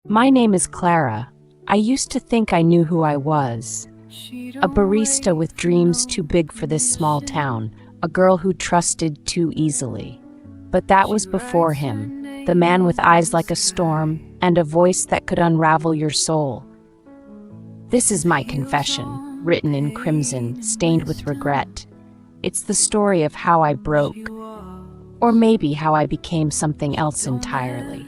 My name is Clara. I used to think I knew who I was. A barista with dreams too big for this small town, a girl who trusted too easily. But that was before him, the man with eyes like a storm and a voice that could unravel your soul. This is my confession, written in crimson, stained with regret. It's the story of how I broke, or maybe how I became something else entirely.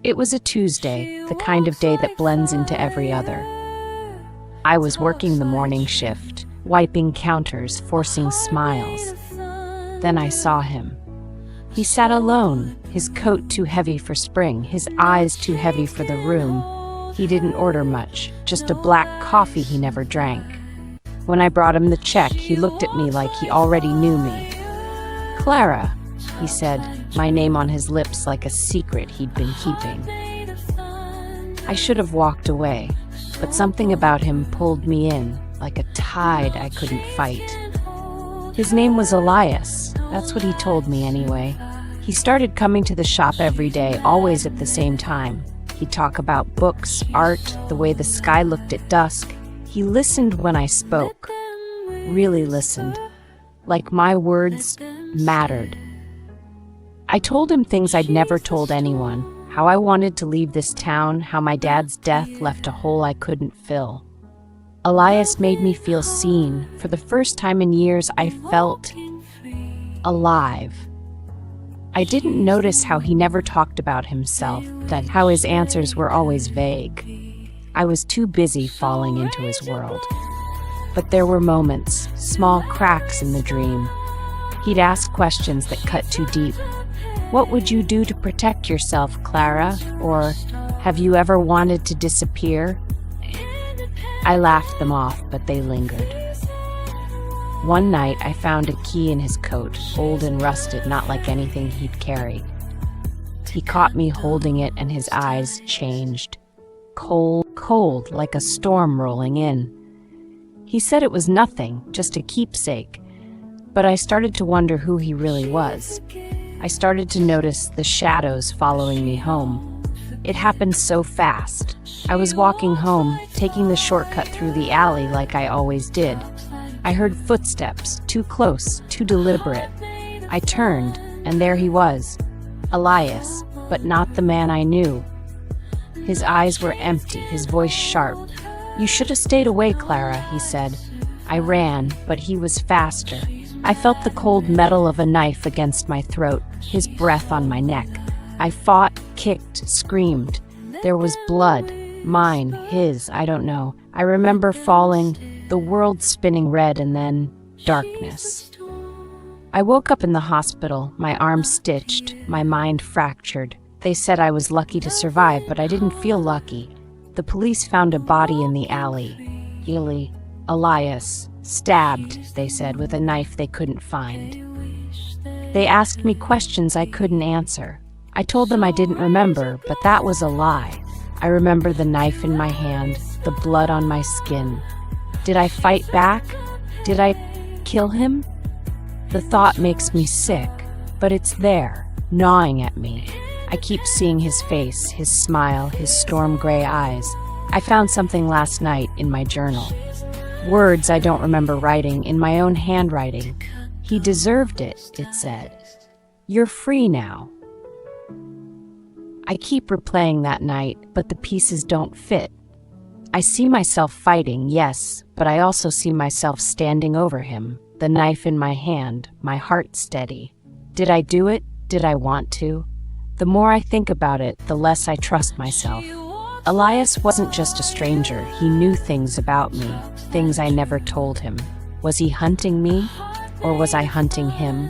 It was a Tuesday, the kind of day that blends into every other. I was working the morning shift, wiping counters, forcing smiles. Then I saw him. He sat alone, his coat too heavy for spring, his eyes too heavy for the room. He didn't order much, just a black coffee he never drank. When I brought him the check, he looked at me like he already knew me. "Clara," he said, my name on his lips like a secret he'd been keeping. I should have walked away, but something about him pulled me in, like a tide I couldn't fight. His name was Elias, that's what he told me anyway. He started coming to the shop every day, always at the same time. He'd talk about books, art, the way the sky looked at dusk. He listened when I spoke, really listened, like my words mattered. I told him things I'd never told anyone, how I wanted to leave this town, how my dad's death left a hole I couldn't fill. Elias made me feel seen. For the first time in years, I felt alive. I didn't notice how he never talked about himself, that how his answers were always vague. I was too busy falling into his world. But there were moments, small cracks in the dream. He'd ask questions that cut too deep. "What would you do to protect yourself, Clara?" Or, "Have you ever wanted to disappear?" I laughed them off, but they lingered. One night, I found a key in his coat, old and rusted, not like anything he'd carried. He caught me holding it, and his eyes changed. Cold, like a storm rolling in. He said it was nothing, just a keepsake. But I started to wonder who he really was. I started to notice the shadows following me home. It happened so fast. I was walking home, taking the shortcut through the alley like I always did. I heard footsteps, too close, too deliberate. I turned, and there he was. Elias, but not the man I knew. His eyes were empty, his voice sharp. "You should have stayed away, Clara," he said. I ran, but he was faster. I felt the cold metal of a knife against my throat, his breath on my neck. I fought, kicked, screamed. There was blood. Mine, his, I don't know. I remember falling, the world spinning red, and then darkness. I woke up in the hospital, my arm stitched, my mind fractured. They said I was lucky to survive, but I didn't feel lucky. The police found a body in the alley. Elias, stabbed, they said, with a knife they couldn't find. They asked me questions I couldn't answer. I told them I didn't remember, but that was a lie. I remember the knife in my hand, the blood on my skin. Did I fight back? Did I kill him? The thought makes me sick, but it's there, gnawing at me. I keep seeing his face, his smile, his storm gray eyes. I found something last night in my journal. Words I don't remember writing, in my own handwriting. "He deserved it," it said. "You're free now." I keep replaying that night, but the pieces don't fit. I see myself fighting, yes, but I also see myself standing over him, the knife in my hand, my heart steady. Did I do it? Did I want to? The more I think about it, the less I trust myself. Elias wasn't just a stranger. He knew things about me, things I never told him. Was he hunting me, or was I hunting him?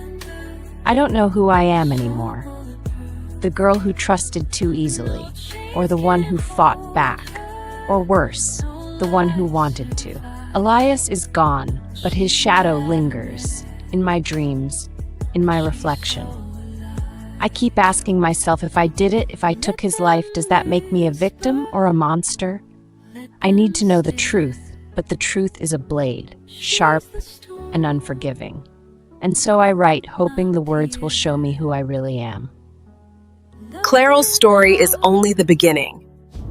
I don't know who I am anymore. The girl who trusted too easily, or the one who fought back, or worse, the one who wanted to. Elias is gone, but his shadow lingers, in my dreams, in my reflection. I keep asking myself, if I did it, if I took his life, does that make me a victim or a monster? I need to know the truth, but the truth is a blade, sharp and unforgiving. And so I write, hoping the words will show me who I really am. Clara's story is only the beginning.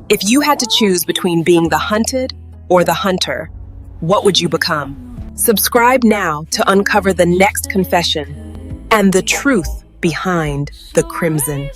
If you had to choose between being the hunted or the hunter, what would you become? Subscribe now to uncover the next confession and the truth behind the crimson.